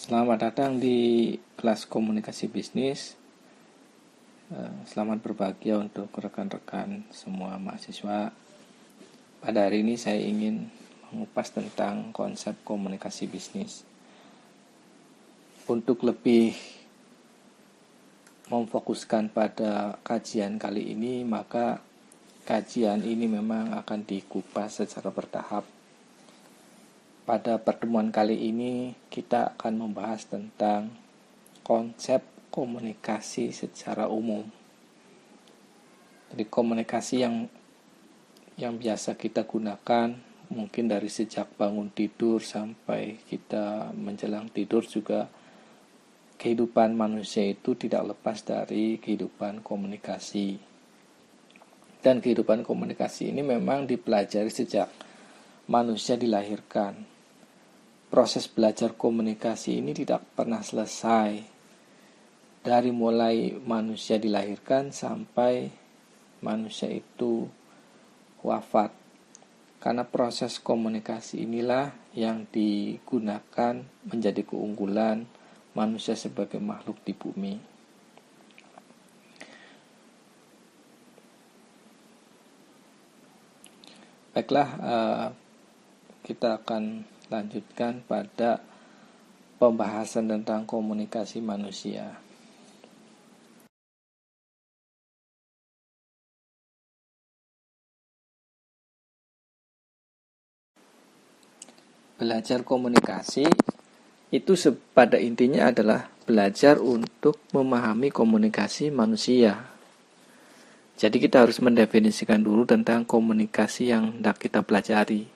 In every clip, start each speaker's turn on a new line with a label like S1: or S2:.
S1: Selamat datang di kelas komunikasi bisnis. Selamat berbahagia untuk rekan-rekan semua mahasiswa. Pada hari ini saya ingin mengupas tentang konsep komunikasi bisnis. Untuk lebih memfokuskan pada kajian kali ini, maka kajian ini memang akan dikupas secara bertahap. Pada pertemuan kali ini kita akan membahas tentang konsep komunikasi secara umum. Jadi komunikasi yang biasa kita gunakan mungkin dari sejak bangun tidur sampai kita menjelang tidur juga kehidupan manusia itu tidak lepas dari kehidupan komunikasi. Dan kehidupan komunikasi ini memang dipelajari sejak manusia dilahirkan. Proses belajar komunikasi ini tidak pernah selesai. Dari mulai manusia dilahirkan sampai manusia itu wafat. Karena proses komunikasi inilah yang digunakan menjadi keunggulan manusia sebagai makhluk di bumi. Baiklah, kita akan lanjutkan pada pembahasan tentang komunikasi manusia. Belajar komunikasi itu pada intinya adalah belajar untuk memahami komunikasi manusia. Jadi kita harus mendefinisikan dulu tentang komunikasi yang hendak kita pelajari.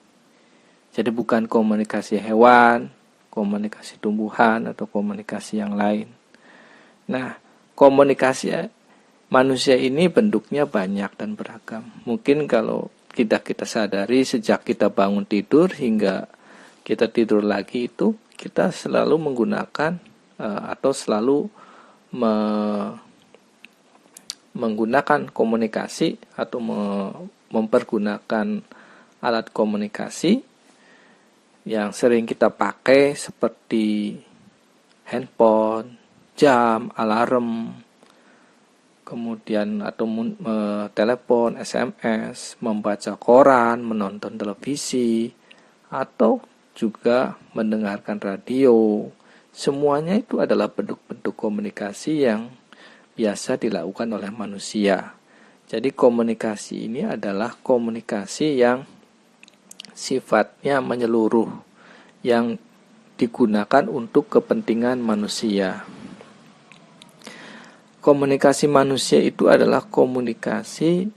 S1: Jadi bukan komunikasi hewan, komunikasi tumbuhan, atau komunikasi yang lain. Nah, komunikasi manusia ini bentuknya banyak dan beragam. Mungkin kalau kita sadari sejak kita bangun tidur hingga kita tidur lagi itu kita selalu menggunakan atau selalu menggunakan komunikasi atau mempergunakan alat komunikasi yang sering kita pakai seperti handphone, jam, alarm, kemudian atau telepon, SMS, membaca koran, menonton televisi, atau juga mendengarkan radio. Semuanya itu adalah bentuk-bentuk komunikasi yang biasa dilakukan oleh manusia. Jadi komunikasi ini adalah komunikasi yang sifatnya menyeluruh, yang digunakan untuk kepentingan manusia. Komunikasi manusia itu adalah komunikasi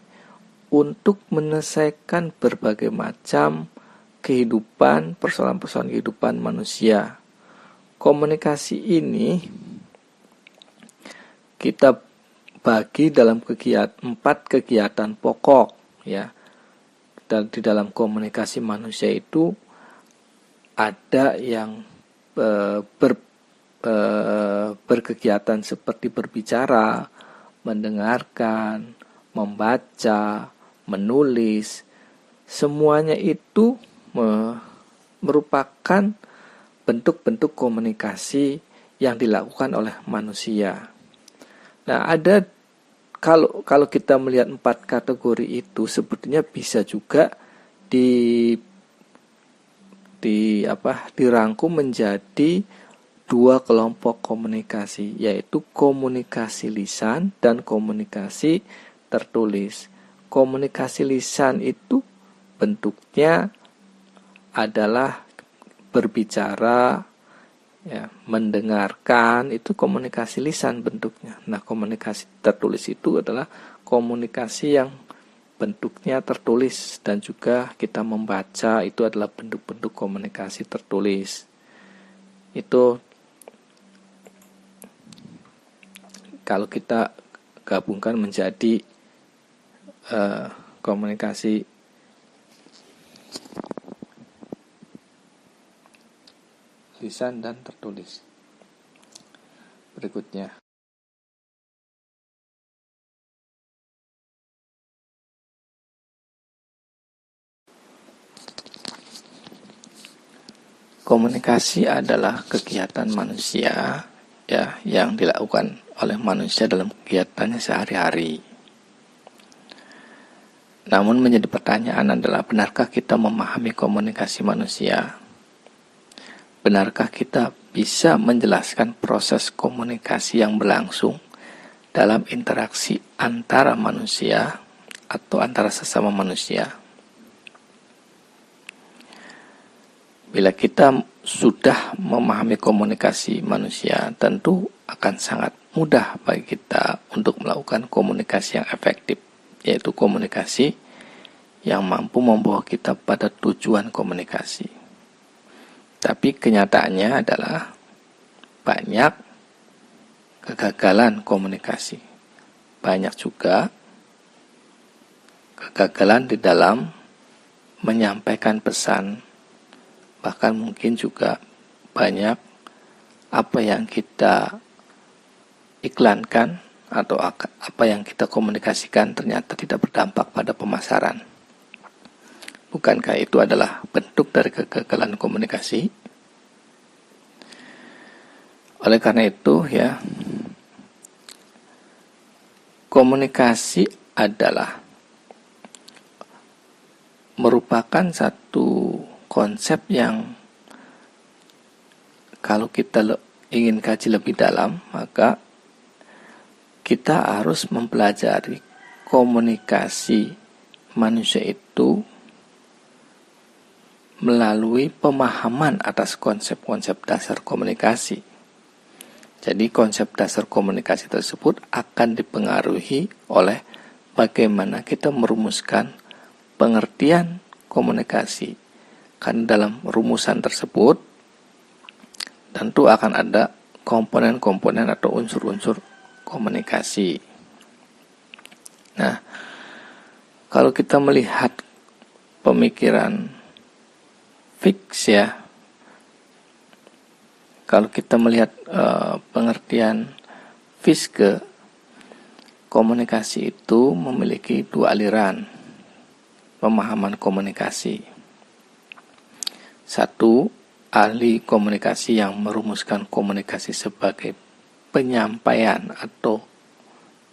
S1: untuk menyelesaikan berbagai macam kehidupan, persoalan-persoalan kehidupan manusia. Komunikasi ini kita bagi dalam 4 kegiatan pokok, ya. Dan di dalam komunikasi manusia itu ada yang berkegiatan seperti berbicara, mendengarkan, membaca, menulis. Semuanya itu merupakan bentuk-bentuk komunikasi yang dilakukan oleh manusia. Nah, ada kalau kita melihat 4 kategori itu sebetulnya bisa juga dirangkum menjadi 2 kelompok komunikasi, yaitu komunikasi lisan dan komunikasi tertulis. Komunikasi lisan itu bentuknya adalah berbicara, ya, mendengarkan, itu komunikasi lisan bentuknya. Nah, komunikasi tertulis itu adalah komunikasi yang bentuknya tertulis, dan juga kita membaca, itu adalah bentuk-bentuk komunikasi tertulis. Itu kalau kita gabungkan menjadi komunikasi lisan dan tertulis. Berikutnya, Komunikasi adalah kegiatan manusia ya yang dilakukan oleh manusia dalam kegiatannya sehari-hari. Namun menjadi pertanyaan adalah, benarkah kita memahami komunikasi manusia? Benarkah kita bisa menjelaskan proses komunikasi yang berlangsung dalam interaksi antara manusia atau antara sesama manusia? Bila kita sudah memahami komunikasi manusia, tentu akan sangat mudah bagi kita untuk melakukan komunikasi yang efektif, yaitu komunikasi yang mampu membawa kita pada tujuan komunikasi. Tapi kenyataannya adalah banyak kegagalan komunikasi. Banyak juga kegagalan di dalam menyampaikan pesan. Bahkan mungkin juga banyak apa yang kita iklankan atau apa yang kita komunikasikan ternyata tidak berdampak pada pemasaran. Bukankah itu adalah bentuk dari kegagalan komunikasi? Oleh karena itu ya, komunikasi adalah merupakan satu konsep yang kalau kita ingin kaji lebih dalam, maka kita harus mempelajari komunikasi manusia itu melalui pemahaman atas konsep-konsep dasar komunikasi. Jadi konsep dasar komunikasi tersebut akan dipengaruhi oleh bagaimana kita merumuskan pengertian komunikasi. Karena dalam rumusan tersebut tentu akan ada komponen-komponen atau unsur-unsur komunikasi. Nah, kalau kita melihat pemikiran fix ya, kalau kita melihat pengertian Fiske, komunikasi itu memiliki dua aliran pemahaman komunikasi. Satu, ahli komunikasi yang merumuskan komunikasi sebagai penyampaian atau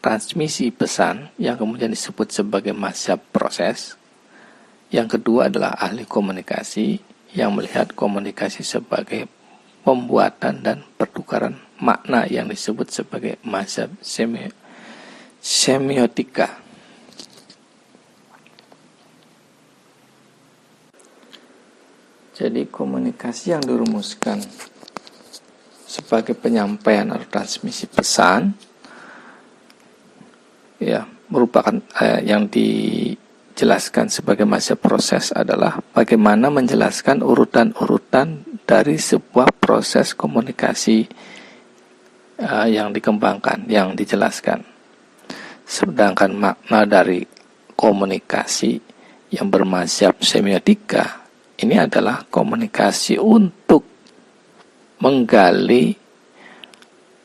S1: transmisi pesan yang kemudian disebut sebagai mazhab proses. Yang kedua adalah ahli komunikasi yang melihat komunikasi sebagai pembuatan dan pertukaran makna yang disebut sebagai mazhab semiotika. Jadi komunikasi yang dirumuskan sebagai penyampaian atau transmisi pesan ya merupakan yang dijelaskan sebagai mazhab proses adalah bagaimana menjelaskan urutan-urutan dari sebuah proses komunikasi yang dikembangkan, yang dijelaskan. Sedangkan makna dari komunikasi yang bermazhab semiotika ini adalah komunikasi untuk menggali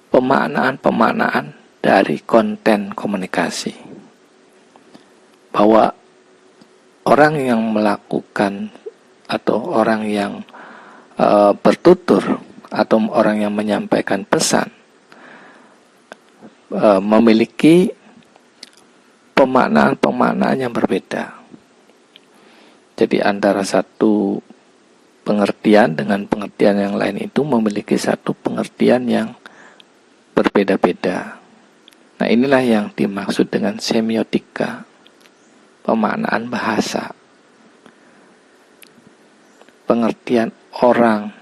S1: pemaknaan-pemaknaan dari konten komunikasi. Bahwa orang yang melakukan atau orang yang bertutur atau orang yang menyampaikan pesan memiliki pemaknaan-pemaknaan yang berbeda. Jadi antara satu pengertian dengan pengertian yang lain itu memiliki satu pengertian yang berbeda-beda. Nah, inilah yang dimaksud dengan semiotika, pemaknaan bahasa. Pengertian orang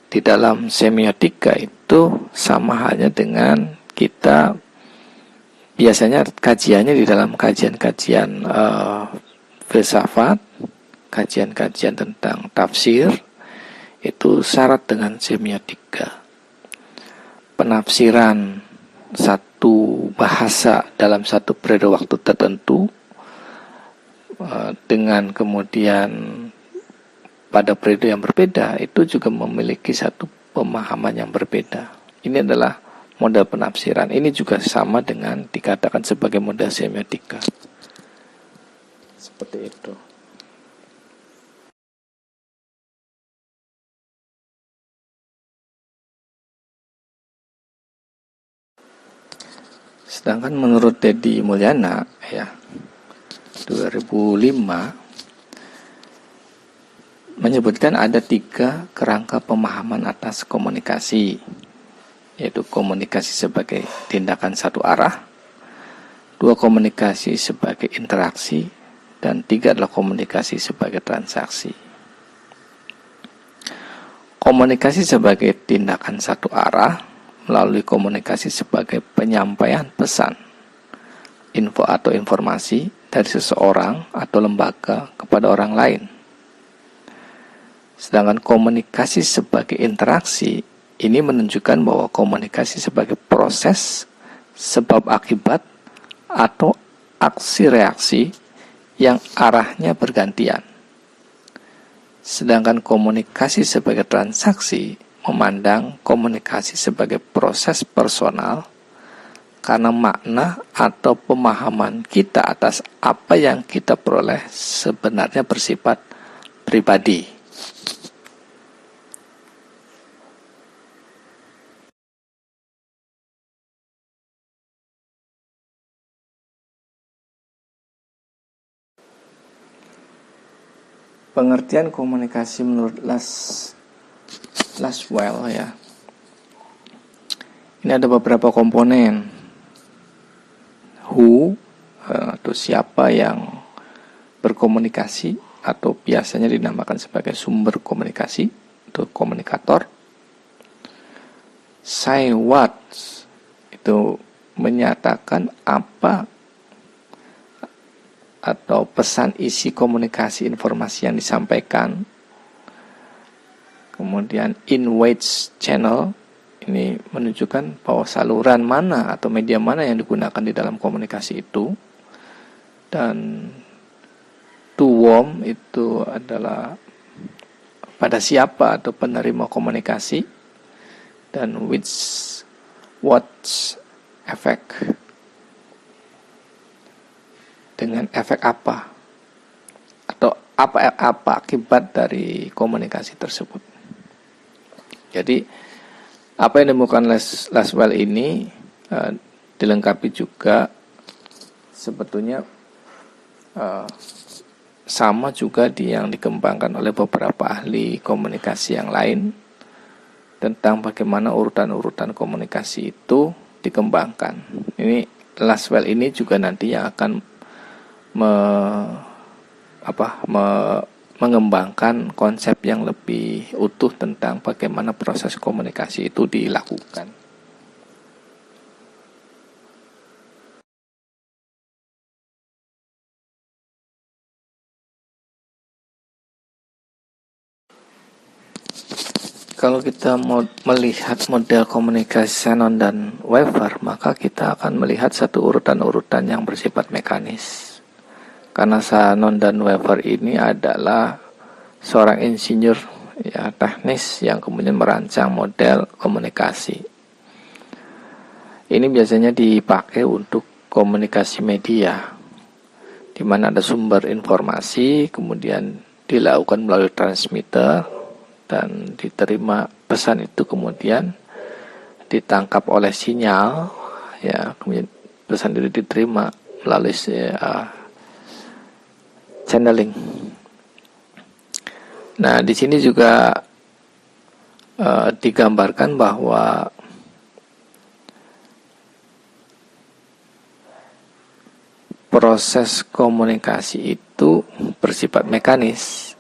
S1: di dalam semiotika itu sama halnya dengan kita biasanya kajiannya di dalam kajian-kajian filsafat, kajian-kajian tentang tafsir, itu syarat dengan semiotika. Penafsiran satu bahasa dalam satu periode waktu tertentu dengan kemudian pada periode yang berbeda itu juga memiliki satu pemahaman yang berbeda. Ini adalah model penafsiran. Ini juga sama dengan dikatakan sebagai model semiotika. Seperti itu. Sedangkan menurut Deddy Mulyana ya 2005 menyebutkan ada 3 kerangka pemahaman atas komunikasi, yaitu komunikasi sebagai tindakan satu arah, 2 komunikasi sebagai interaksi, dan 3 adalah komunikasi sebagai transaksi. Komunikasi sebagai tindakan satu arah melalui komunikasi sebagai penyampaian pesan, info atau informasi dari seseorang atau lembaga kepada orang lain. Sedangkan komunikasi sebagai interaksi ini menunjukkan bahwa komunikasi sebagai proses sebab akibat atau aksi reaksi yang arahnya bergantian. Sedangkan komunikasi sebagai transaksi memandang komunikasi sebagai proses personal karena makna atau pemahaman kita atas apa yang kita peroleh sebenarnya bersifat pribadi. Pengertian komunikasi menurut Laswell ya. Ini ada beberapa komponen. Who atau siapa yang berkomunikasi atau biasanya dinamakan sebagai sumber komunikasi atau komunikator. Say what itu menyatakan apa atau pesan isi komunikasi informasi yang disampaikan. Kemudian in which channel ini menunjukkan bahwa saluran mana atau media mana yang digunakan di dalam komunikasi itu. Dan to whom itu adalah pada siapa atau penerima komunikasi. Dan what effect, dengan efek apa atau apa akibat dari komunikasi tersebut. Jadi apa yang ditemukan Laswell ini dilengkapi juga sebetulnya sama juga yang dikembangkan oleh beberapa ahli komunikasi yang lain tentang bagaimana urutan-urutan komunikasi itu dikembangkan. Ini Laswell ini juga nantinya akan mengembangkan konsep yang lebih utuh tentang bagaimana proses komunikasi itu dilakukan. Kalau kita mau melihat model komunikasi Shannon dan Weaver, maka kita akan melihat satu urutan-urutan yang bersifat mekanis. Karena Shannon dan Weaver ini adalah seorang insinyur ya, teknis yang kemudian merancang model komunikasi. Ini biasanya dipakai untuk komunikasi media, di mana ada sumber informasi, kemudian dilakukan melalui transmitter, dan diterima pesan itu kemudian ditangkap oleh sinyal, ya kemudian pesan itu diterima melalui channeling. Nah, di sini juga digambarkan bahwa proses komunikasi itu bersifat mekanis.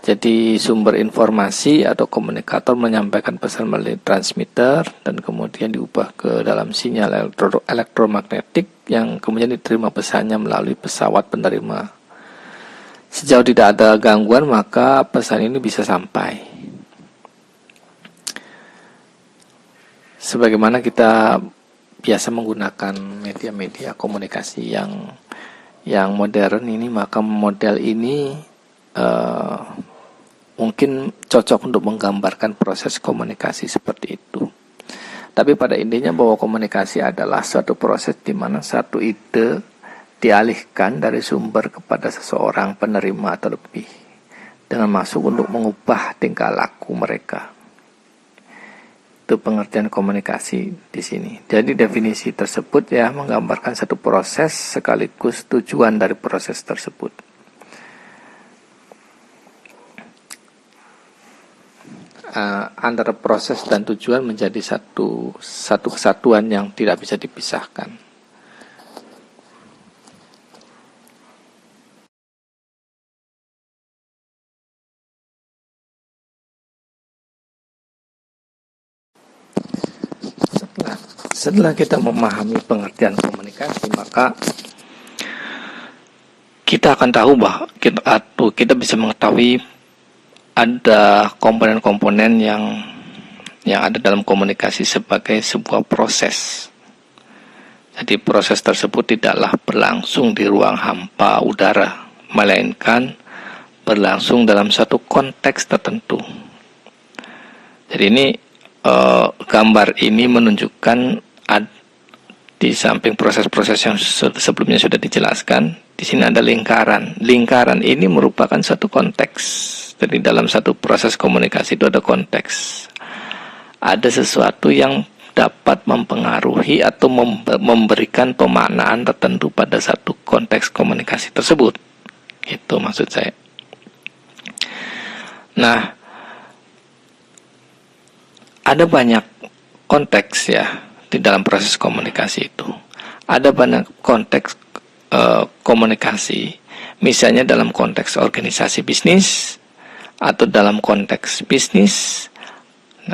S1: Jadi sumber informasi atau komunikator menyampaikan pesan melalui transmitter dan kemudian diubah ke dalam sinyal elektromagnetik yang kemudian diterima pesannya melalui pesawat penerima. Sejauh tidak ada gangguan maka pesan ini bisa sampai. Sebagaimana kita biasa menggunakan media-media komunikasi yang modern ini, maka model ini mungkin cocok untuk menggambarkan proses komunikasi seperti itu. Tapi pada intinya bahwa komunikasi adalah suatu proses di mana satu ide dialihkan dari sumber kepada seseorang penerima atau lebih dengan masuk untuk mengubah tingkah laku mereka. Itu pengertian komunikasi di sini. Jadi definisi tersebut ya menggambarkan satu proses sekaligus tujuan dari proses tersebut. Antara proses dan tujuan menjadi satu kesatuan yang tidak bisa dipisahkan. Setelah kita memahami pengertian komunikasi, maka kita akan tahu bahwa kita bisa mengetahui ada komponen-komponen yang ada dalam komunikasi sebagai sebuah proses. Jadi proses tersebut tidaklah berlangsung di ruang hampa udara, melainkan berlangsung dalam satu konteks tertentu. Jadi ini gambar ini menunjukkan di samping proses-proses yang sebelumnya sudah dijelaskan, di sini ada lingkaran. Lingkaran ini merupakan satu konteks. Jadi dalam satu proses komunikasi itu ada konteks. Ada sesuatu yang dapat mempengaruhi atau memberikan pemaknaan tertentu pada satu konteks komunikasi tersebut. Itu maksud saya. Nah, ada banyak konteks ya di dalam proses komunikasi itu. Ada banyak konteks komunikasi, misalnya dalam konteks organisasi bisnis atau dalam konteks bisnis.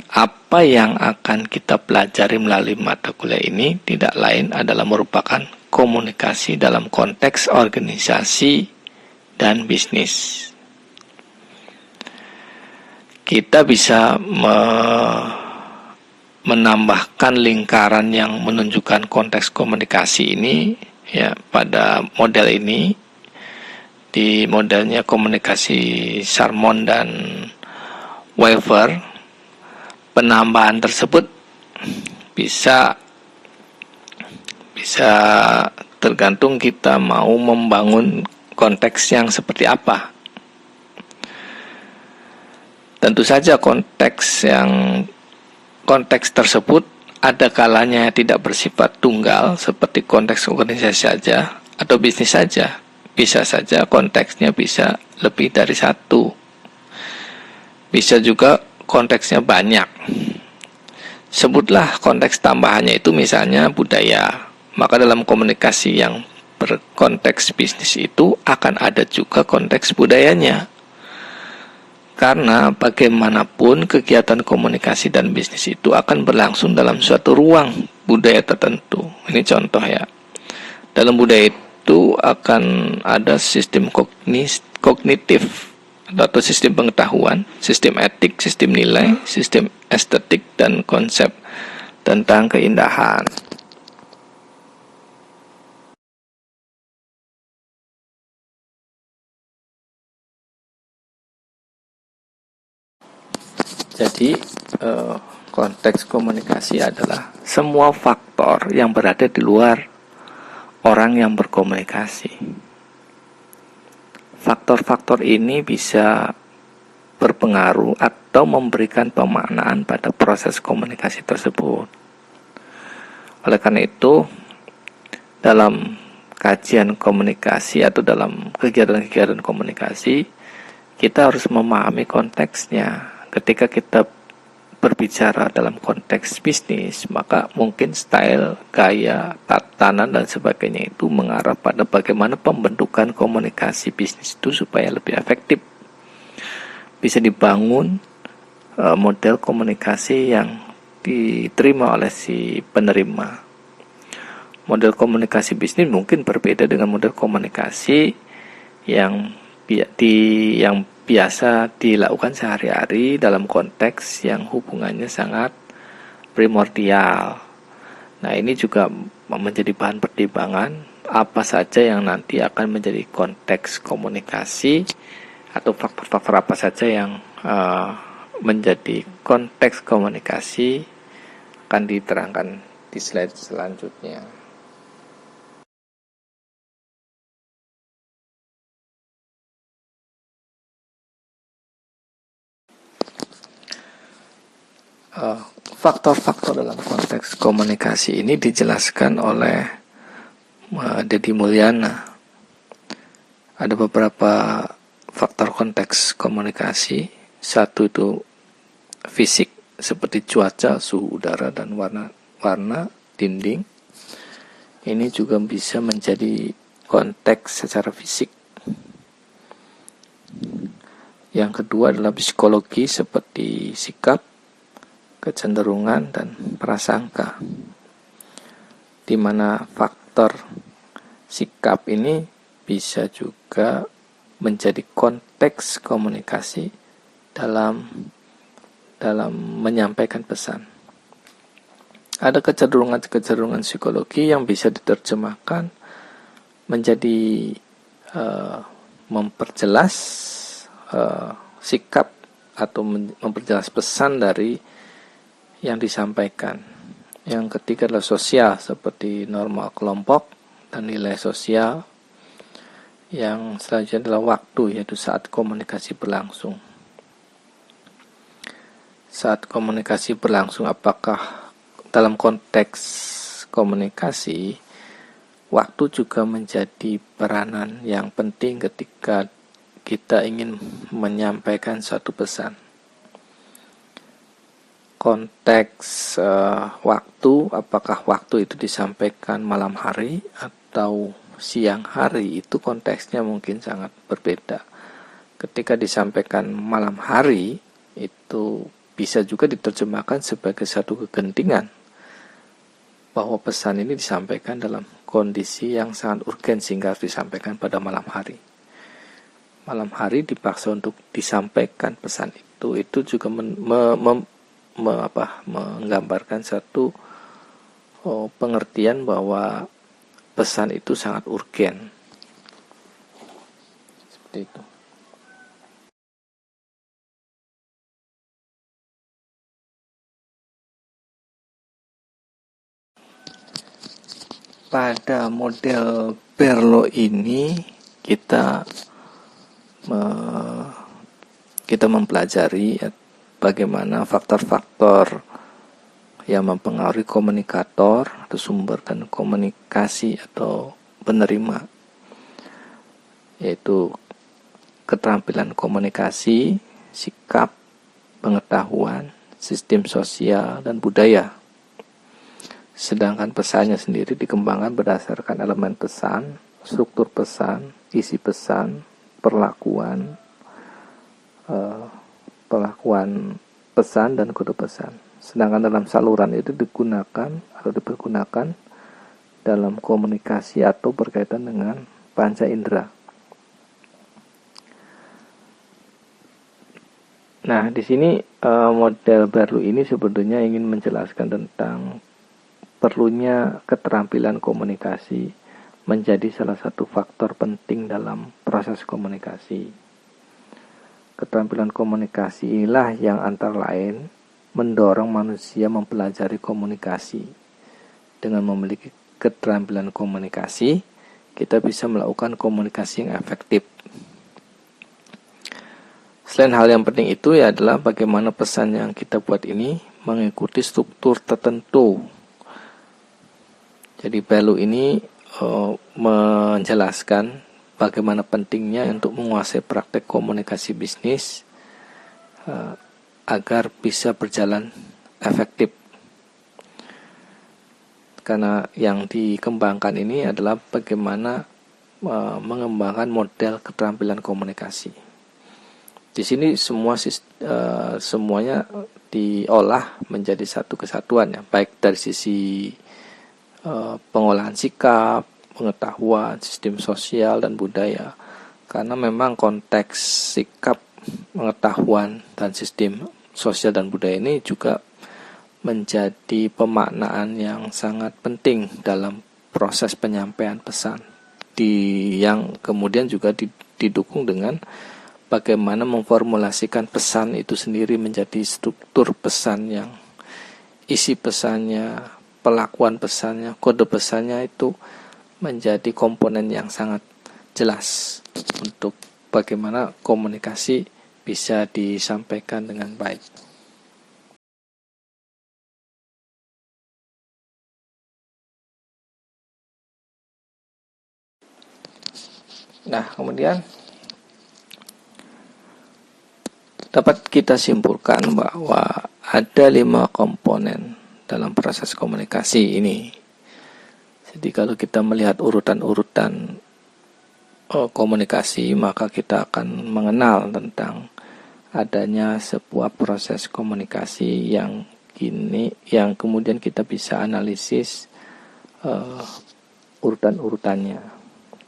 S1: Apa yang akan kita pelajari melalui mata kuliah ini tidak lain adalah merupakan komunikasi dalam konteks organisasi dan bisnis. Kita bisa menambahkan lingkaran yang menunjukkan konteks komunikasi ini ya pada model ini, di modelnya komunikasi Sarmon dan Weaver. Penambahan tersebut bisa tergantung kita mau membangun konteks yang seperti apa. Tentu saja konteks tersebut ada kalanya tidak bersifat tunggal seperti konteks organisasi saja atau bisnis saja. Bisa saja konteksnya bisa lebih dari satu. Bisa juga konteksnya banyak. Sebutlah konteks tambahannya itu misalnya budaya. Maka dalam komunikasi yang berkonteks bisnis itu akan ada juga konteks budayanya. Karena bagaimanapun kegiatan komunikasi dan bisnis itu akan berlangsung dalam suatu ruang budaya tertentu. Ini contoh ya. Dalam budaya itu akan ada sistem kognitif atau sistem pengetahuan, sistem etik, sistem nilai, sistem estetik, dan konsep tentang keindahan. Jadi konteks komunikasi adalah semua faktor yang berada di luar orang yang berkomunikasi. Faktor-faktor ini bisa berpengaruh atau memberikan pemaknaan pada proses komunikasi tersebut. Oleh karena itu, dalam kajian komunikasi atau dalam kegiatan-kegiatan komunikasi, kita harus memahami konteksnya. Ketika kita berbicara dalam konteks bisnis, maka mungkin style, gaya, tatanan, dan sebagainya itu mengarah pada bagaimana pembentukan komunikasi bisnis itu supaya lebih efektif. Bisa dibangun model komunikasi yang diterima oleh si penerima. Model komunikasi bisnis mungkin berbeda dengan model komunikasi yang biasa dilakukan sehari-hari dalam konteks yang hubungannya sangat primordial. Nah, ini juga menjadi bahan pertimbangan apa saja yang nanti akan menjadi konteks komunikasi atau faktor-faktor apa saja yang menjadi konteks komunikasi akan diterangkan di slide selanjutnya. Faktor-faktor dalam konteks komunikasi ini dijelaskan oleh Deddy Mulyana. Ada beberapa faktor konteks komunikasi. Satu itu fisik, seperti cuaca, suhu udara, dan warna dinding. Ini juga bisa menjadi konteks secara fisik. Yang kedua adalah psikologi, seperti sikap, kecenderungan, dan prasangka, di mana faktor sikap ini bisa juga menjadi konteks komunikasi dalam menyampaikan pesan. Ada kecenderungan psikologi yang bisa diterjemahkan menjadi memperjelas sikap atau memperjelas pesan dari yang disampaikan. Yang ketiga adalah sosial, seperti norma kelompok dan nilai sosial. Yang selanjutnya adalah waktu, yaitu saat komunikasi berlangsung. Saat komunikasi berlangsung, apakah dalam konteks komunikasi, waktu juga menjadi peranan yang penting ketika kita ingin menyampaikan suatu pesan. Konteks waktu, apakah waktu itu disampaikan malam hari atau siang hari, itu konteksnya mungkin sangat berbeda. Ketika disampaikan malam hari, itu bisa juga diterjemahkan sebagai satu kegentingan bahwa pesan ini disampaikan dalam kondisi yang sangat urgen sehingga harus disampaikan pada malam hari. Malam hari dipaksa untuk disampaikan pesan itu juga menggambarkan satu pengertian bahwa pesan itu sangat urgen. Seperti itu. Pada model Berlo ini kita mempelajari bagaimana faktor-faktor yang mempengaruhi komunikator atau sumber dan komunikasi atau penerima, yaitu keterampilan komunikasi, sikap, pengetahuan, sistem sosial, dan budaya. Sedangkan pesannya sendiri dikembangkan berdasarkan elemen pesan, struktur pesan, isi pesan, perlakuan pesan, dan kode pesan. Sedangkan dalam saluran itu dipergunakan dalam komunikasi atau berkaitan dengan panca indera. Nah, di sini model baru ini sebetulnya ingin menjelaskan tentang perlunya keterampilan komunikasi menjadi salah satu faktor penting dalam proses komunikasi. Keterampilan komunikasi inilah yang antara lain mendorong manusia mempelajari komunikasi. Dengan memiliki keterampilan komunikasi, kita bisa melakukan komunikasi yang efektif. Selain hal yang penting itu adalah bagaimana pesan yang kita buat ini mengikuti struktur tertentu. Jadi value ini menjelaskan bagaimana pentingnya untuk menguasai praktek komunikasi bisnis agar bisa berjalan efektif. Karena yang dikembangkan ini adalah bagaimana mengembangkan model keterampilan komunikasi. Di sini semuanya diolah menjadi satu kesatuan, ya, baik dari sisi pengolahan sikap, pengetahuan, sistem sosial, dan budaya. Karena memang konteks sikap, pengetahuan, dan sistem sosial dan budaya ini juga menjadi pemaknaan yang sangat penting dalam proses penyampaian pesan, yang kemudian juga didukung dengan bagaimana memformulasikan pesan itu sendiri menjadi struktur pesan yang isi pesannya, pelakuan pesannya, kode pesannya itu menjadi komponen yang sangat jelas untuk bagaimana komunikasi bisa disampaikan dengan baik. Nah, kemudian dapat kita simpulkan bahwa ada 5 komponen dalam proses komunikasi ini. Jadi kalau kita melihat urutan-urutan komunikasi, maka kita akan mengenal tentang adanya sebuah proses komunikasi yang kemudian kita bisa analisis urutan-urutannya.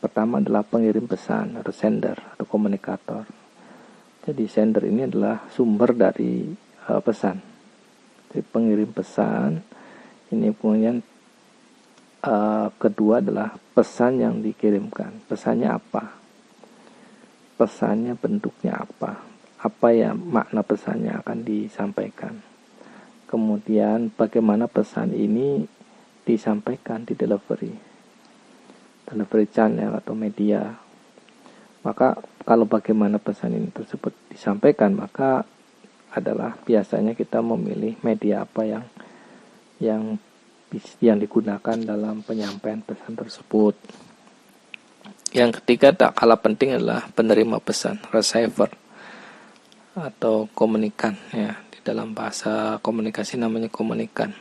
S1: Pertama adalah pengirim pesan atau sender atau komunikator. Jadi sender ini adalah sumber dari pesan. Jadi pengirim pesan ini, kemudian kedua adalah pesan yang dikirimkan. Pesannya apa? Pesannya bentuknya apa? Apa ya makna pesannya akan disampaikan? Kemudian bagaimana pesan ini disampaikan di delivery channel atau media. Maka kalau bagaimana pesan ini tersebut disampaikan, maka adalah biasanya kita memilih media apa yang digunakan dalam penyampaian pesan tersebut. Yang ketiga tak kalah penting adalah penerima pesan, receiver atau komunikan ya. Di dalam bahasa komunikasi namanya komunikan.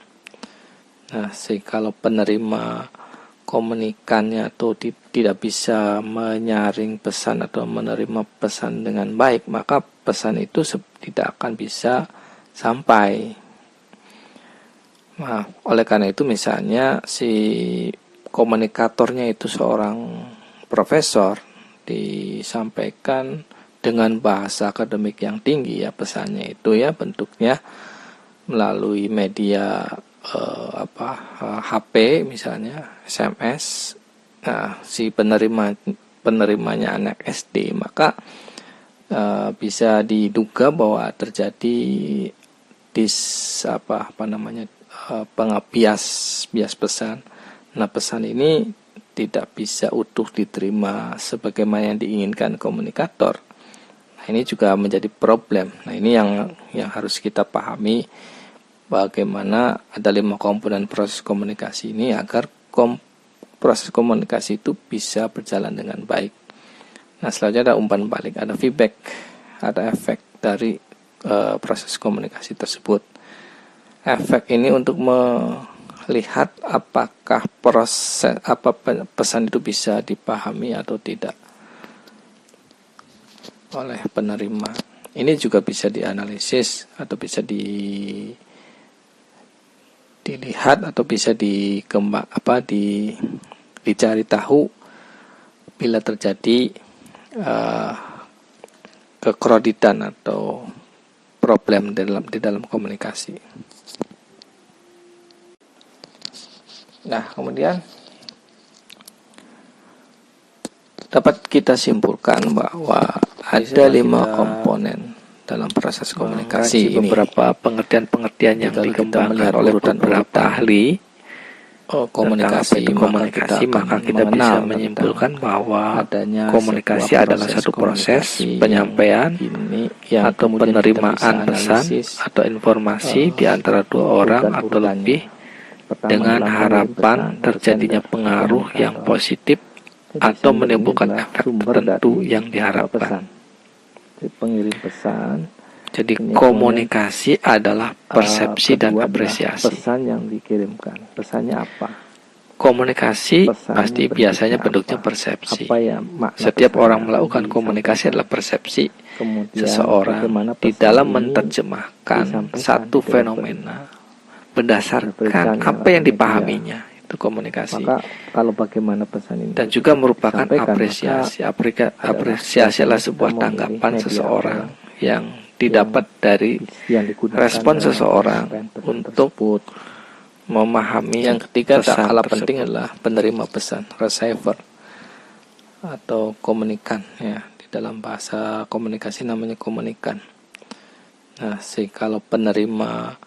S1: Nah, kalau penerima komunikannya atau tidak bisa menyaring pesan atau menerima pesan dengan baik, maka pesan itu tidak akan bisa sampai. Nah, oleh karena itu misalnya si komunikatornya itu seorang profesor, disampaikan dengan bahasa akademik yang tinggi ya pesannya itu ya, bentuknya melalui media HP misalnya, SMS. Nah, si penerimanya anak SD, maka bisa diduga bahwa terjadi bias pesan. Nah, pesan ini tidak bisa utuh diterima sebagaimana yang diinginkan komunikator. Nah, ini juga menjadi problem. Nah, ini yang harus kita pahami, bagaimana ada 5 komponen proses komunikasi ini agar proses komunikasi itu bisa berjalan dengan baik. Nah, selanjutnya ada umpan balik, ada feedback, ada efek dari proses komunikasi tersebut. Efek ini untuk melihat apakah pesan itu bisa dipahami atau tidak oleh penerima. Ini juga bisa dianalisis atau bisa dilihat atau bisa dicari tahu bila terjadi kekreditan atau problem di dalam komunikasi. Nah, kemudian dapat kita simpulkan bahwa ada 5 komponen dalam proses komunikasi ini. Beberapa pengertian-pengertian yang dikembangkan oleh beberapa ahli komunikasi, maka kita bisa menyimpulkan bahwa komunikasi adalah satu proses penyampaian atau penerimaan pesan atau informasi di antara dua orang atau lebih dengan harapan terjadinya pengaruh yang positif atau menimbulkan efek tertentu yang diharapkan. Pengirim pesan. Jadi komunikasi adalah persepsi dan apresiasi. Pesan yang dikirimkan, pesannya apa? Komunikasi pasti biasanya bentuknya persepsi. Setiap orang melakukan komunikasi adalah persepsi seseorang di dalam menerjemahkan satu fenomena berdasarkan apa yang dipahaminya. Itu komunikasi. Maka kalau bagaimana pesan ini dan juga merupakan apresiasi. Apresiasi adalah sebuah tanggapan seseorang yang didapat dari respon seseorang untuk memahami. Yang ketiga tak kalah penting adalah penerima pesan, receiver atau komunikan ya. Di dalam bahasa komunikasi namanya komunikan. Nah, kalau penerima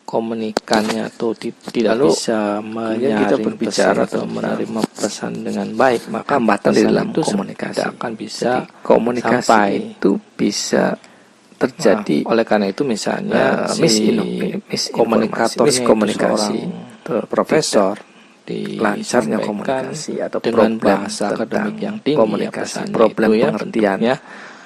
S1: komunikannya atau tidak bisa menyaring pesan atau menerima pesan dengan baik, maka hambatan di dalam komunikasi tidak akan bisa komunikasi sampai. Itu bisa terjadi. Oleh karena itu misalnya komunikatornya itu seorang profesor,
S2: lancarnya komunikasi atau
S1: dengan
S2: problem
S1: bahasa akademik yang tinggi,
S2: komunikasi,
S1: ya,
S2: problem
S1: itu ya,
S2: pengertian,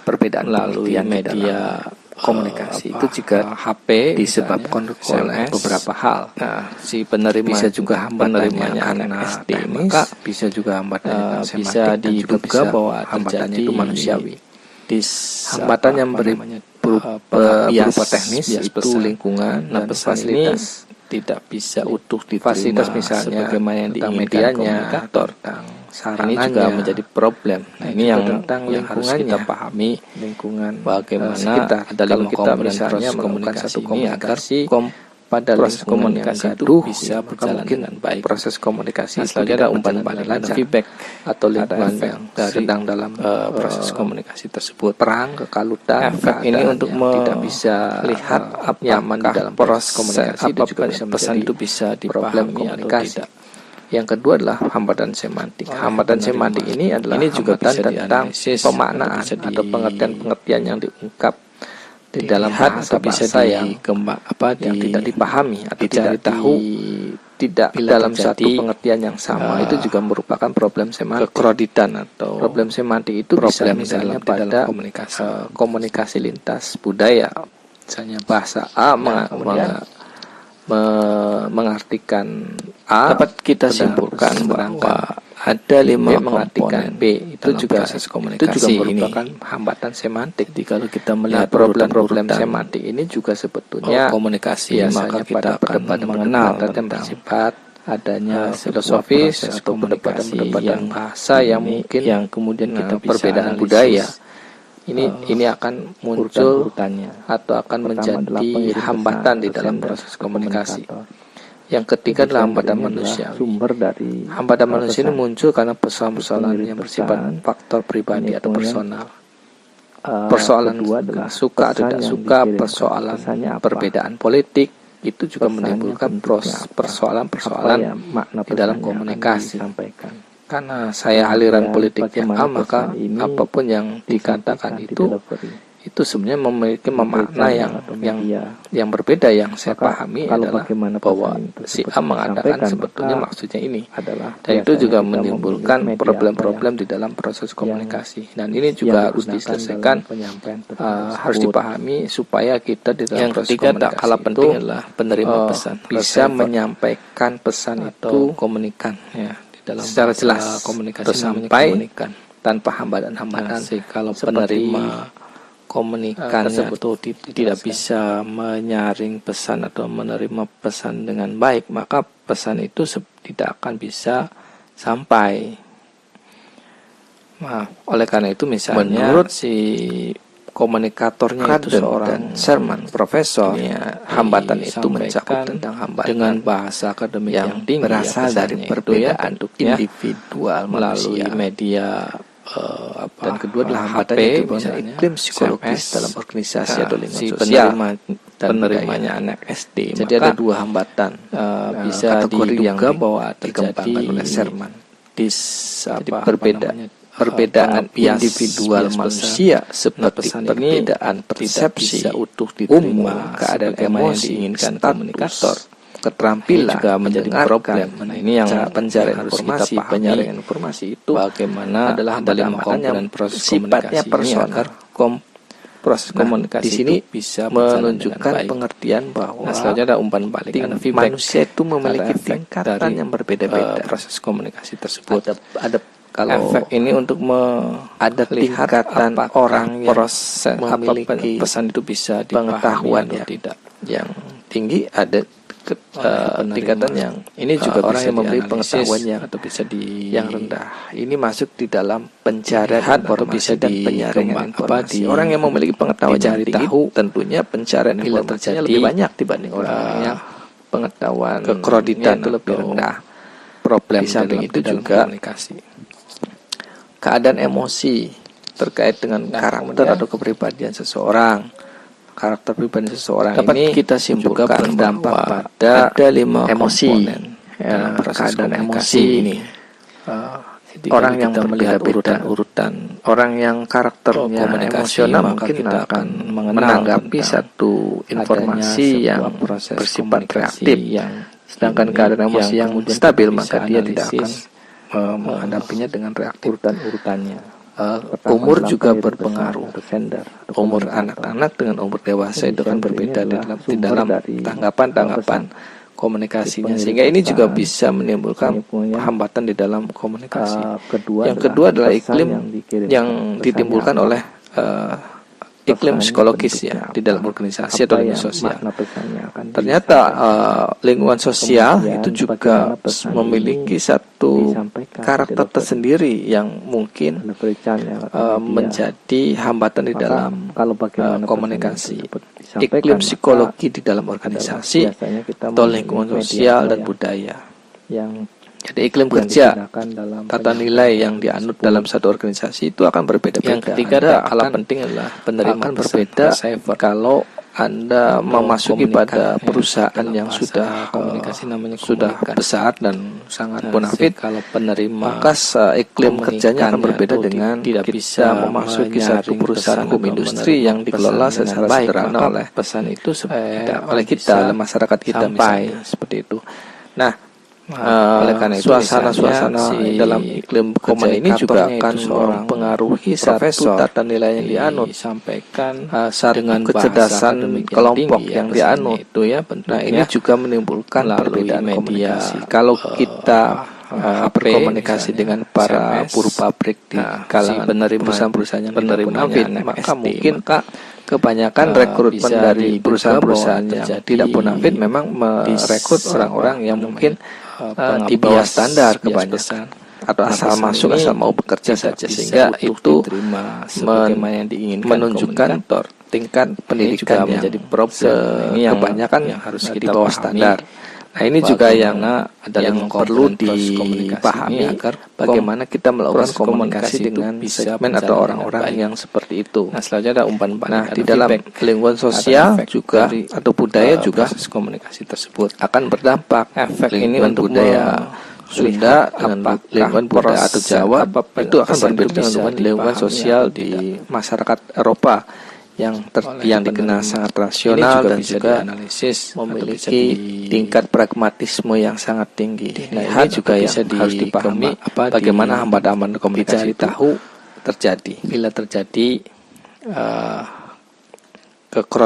S2: perbedaan
S1: melalui
S2: pengertian di
S1: media
S2: dalam komunikasi itu juga
S1: HP
S2: disebabkan oleh
S1: SMS,
S2: beberapa hal.
S1: Nah, si penerima
S2: Bisa juga hambatannya
S1: anak
S2: karena
S1: SD,
S2: teknis,
S1: maka
S2: bisa juga hambatannya karena
S1: bisa
S2: semantik, dan juga
S1: diduga
S2: bisa
S1: bahwa
S2: hambatannya
S1: terjadi
S2: itu manusiawi.
S1: hambatan yang
S2: berupa teknis
S1: yaitu
S2: itu
S1: lingkungan. Nah,
S2: dan
S1: pesan
S2: fasilitas
S1: ini tidak bisa utuh diterima
S2: fasilitas misalnya
S1: sebagaimana yang
S2: tentang
S1: diinginkan
S2: medianya,
S1: komunikator.
S2: tentang
S1: Ini
S2: sarananya
S1: juga menjadi problem. Nah, ini
S2: juga
S1: yang
S2: tentang
S1: harus kita
S2: lingkungannya,
S1: pahami,
S2: lingkungan
S1: bagaimana
S2: sekitar.
S1: ada
S2: Kalau
S1: 5
S2: kita
S1: komponen
S2: misalnya
S1: proses
S2: melakukan
S1: komunikasi
S2: satu
S1: ini agar
S2: komunikasi
S1: pada
S2: proses
S1: lingkungan
S2: komunikasi
S1: yang
S2: itu
S1: gaduh bisa
S2: maka
S1: berjalan
S2: mungkin
S1: dengan baik.
S2: proses komunikasi
S1: Nah,
S2: itu
S1: selanjutnya
S2: tidak
S1: ada umpan
S2: berjalan
S1: balik,
S2: dengan
S1: ada
S2: lancar,
S1: feedback,
S2: atau
S1: ada
S2: lingkungan
S1: efek
S2: yang
S1: dari
S2: sedang dalam
S1: proses komunikasi tersebut.
S2: perang, kekalutan,
S1: Efek ini untuk
S2: tidak bisa
S1: melihat
S2: nyaman di dalam proses komunikasi itu juga bisa
S1: pesan
S2: menjadi
S1: itu bisa
S2: problem
S1: dipahami atau
S2: komunikasi.
S1: tidak.
S2: Yang kedua adalah hambatan semantik. Hambatan semantik ini adalah
S1: juga
S2: hambatan
S1: bisa
S2: tentang
S1: dianalisis,
S2: pemaknaan
S1: bisa
S2: atau pengertian-pengertian yang diungkap di dalam
S1: dilihat atau bisa
S2: bahasa yang tidak dipahami atau
S1: dicari
S2: tidak
S1: tahu
S2: tidak
S1: bila
S2: dalam
S1: terjadi,
S2: satu pengertian yang sama. Itu juga merupakan problem semantik.
S1: kekreditan atau
S2: Problem semantik itu bisa misalnya pada komunikasi lintas budaya. Misalnya bahasa A mengartikan A,
S1: dapat kita simpulkan bahwa ada 5
S2: mengartikan
S1: komponen
S2: B. Itu juga
S1: proses komunikasi
S2: itu juga merupakan
S1: ini.
S2: hambatan semantik.
S1: Jadi kalau kita melihat
S2: problem semantik ini juga sebetulnya
S1: komunikasi, maka kita akan mengenal
S2: yang
S1: tentang
S2: bersifat adanya
S1: sebuah
S2: filosofis
S1: proses
S2: atau
S1: komunikasi
S2: perdebatan
S1: yang
S2: bahasa yang mungkin
S1: yang kemudian kita bisa
S2: perbedaan
S1: analisis.
S2: budaya. Ini akan muncul atau akan menjadi hambatan di dalam proses komunikasi. Yang ketiga adalah hambatan manusia. Hambatan manusia ini muncul karena persoalan-persoalan yang bersifat faktor pribadi atau personal. Persoalan suka atau tidak suka, persoalan perbedaan politik, itu juga menimbulkan persoalan-persoalan di dalam komunikasi. Karena saya aliran politiknya A, maka apapun yang dikatakan itu sebenarnya memiliki makna yang berbeda. Yang saya pahami adalah bahwa si A mengatakan sebetulnya maksudnya ini, dan itu juga menimbulkan problem-problem di dalam proses komunikasi. Dan ini juga harus diselesaikan, harus dipahami supaya kita di dalam proses komunikasi
S1: kalah penting adalah penerima pesan
S2: bisa menyampaikan pesan itu
S1: komunikan, ya, dalam
S2: secara jelas
S1: komunikasi
S2: tersampai tanpa hambatan-hambatan.
S1: Kalau penerima komunikan atau tidak bisa menyaring pesan atau menerima pesan dengan baik, maka pesan itu tidak akan bisa sampai. Nah, oleh karena itu misalnya
S2: menurut
S1: si komunikatornya itu seorang
S2: Sherman, profesor, hambatan itu mencakup tentang hambatan
S1: dengan bahasa akademik yang tinggi,
S2: berasal dari perbedaan individual
S1: melalui
S2: manusia.
S1: Media
S2: Dan kedua adalah hambatan itu misalnya iklim psikologis dalam organisasi atau lingkungan sosial dan
S1: penerimanya anak SD.
S2: Jadi ada dua hambatan
S1: bisa diduga bahwa
S2: dikembangkan oleh Sherman.
S1: Jadi
S2: perbedaan individual manusia seperti perbedaan persepsi, umur, keadaan emosi,
S1: diinginkan
S2: komunikator, keterampilan
S1: juga menjadi problem. Nah, ini yang
S2: penjaringan
S1: informasi
S2: itu
S1: bagaimana
S2: adalah
S1: dalam
S2: hambatan-hambatan yang
S1: proses
S2: sifatnya
S1: komunikasi
S2: personal.
S1: agar proses komunikasi
S2: di sini
S1: itu bisa
S2: menunjukkan pengertian bahwa
S1: selanjutnya ada umpan balik, ada feedback,
S2: manusia itu memiliki tingkatan yang berbeda-beda
S1: proses komunikasi tersebut.
S2: Ada kalau
S1: efek ini untuk
S2: ada tingkatan orang yang
S1: proses
S2: memiliki
S1: pesan itu bisa
S2: pengetahuan
S1: atau tidak
S2: yang tinggi, ada tingkatan yang
S1: ini juga
S2: orang
S1: bisa
S2: yang memiliki pengetahuan
S1: atau bisa
S2: yang rendah. Ini masuk di dalam pencarian informasi dan penyaringan informasi. Orang yang memiliki pengetahuan yang tinggi tentunya pencarian informasinya lebih banyak dibanding orang yang pengetahuan
S1: kekreditan
S2: itu lebih rendah.
S1: Problem
S2: di samping itu juga
S1: komunikasi,
S2: keadaan emosi terkait dengan karakter atau kepribadian seseorang. Karakter pribadi seseorang
S1: dapat
S2: ini
S1: kita simpulkan
S2: berdampak
S1: pada
S2: ada 5
S1: emosi
S2: dalam proses
S1: keadaan
S2: emosi
S1: ini.
S2: Orang yang
S1: kita melihat
S2: urutan orang yang karakternya emosional mungkin
S1: kita akan
S2: menanggapi satu informasi yang bersifat reaktif,
S1: yang Sedangkan keadaan emosi yang stabil, maka dia tidak akan menghadapinya dengan reaktif.
S2: Urutan-urutannya.
S1: Umur juga berpengaruh. Umur anak-anak dengan umur dewasa itu kan berbeda di dalam tanggapan komunikasinya, sehingga ini juga bisa menimbulkan hambatan di dalam komunikasi. Yang kedua adalah iklim yang ditimbulkan oleh iklim psikologis ya di dalam organisasi atau lingkungan sosial. Ternyata lingkungan sosial itu juga memiliki satu karakter tersendiri yang mungkin menjadi hambatan di dalam komunikasi. Iklim psikologi di dalam organisasi atau lingkungan sosial dan budaya. Jadi iklim kerja, tata nilai yang dianut dalam satu organisasi itu akan berbeda-beda. Yang ketiga adalah hal penting adalah penerimaan berbeda kalau Anda memasuki pada perusahaan yang sudah besar dan sangat bonafit, kalau penerima, maka iklim kerjanya akan berbeda dengan tidak bisa memasuki satu perusahaan hukum industri yang dikelola secara sederhana oleh pesan itu oleh kita, oleh masyarakat kita misalnya, seperti itu. Nah, oleh karena itu suasana dalam iklim kerja ini juga akan mempengaruhi satu tata nilai yang dianut, disampaikan dengan kecerdasan kelompok yang dianut itu ya. Nah, ini juga menimbulkan perbedaan komunikasi. Kalau kita berkomunikasi dengan para buruh pabrik di kalangan perusahaan-perusahaan yang bonafit, maka mungkin kebanyakan rekrutmen dari perusahaan-perusahaan yang tidak bonafit memang merekrut orang-orang yang mungkin di bawah standar kebanyakan, atau asal masuk asal mau bekerja saja, sehingga itu menunjukkan tingkat pendidikan yang menjadi problem. Ini yang kebanyakan yang harus di bawah standar. Nah, ini juga yang perlu dipahami agar bagaimana kita melakukan komunikasi dengan segmen atau orang-orang yang seperti itu. Nah, selanjutnya ada umpan-umpan. Nah, di dalam lingkungan sosial juga atau budaya juga komunikasi tersebut akan berdampak. Efek ini untuk budaya Sunda dengan lingkungan budaya atau Jawa itu akan berbeda dengan lingkungan sosial di masyarakat Eropa yang dikenal sangat rasional dan juga analisis, memiliki tingkat pragmatisme yang sangat tinggi. Nah, ini juga yang harus dipahami bagaimana hambatan komunikasi tahu terjadi. Bila terjadi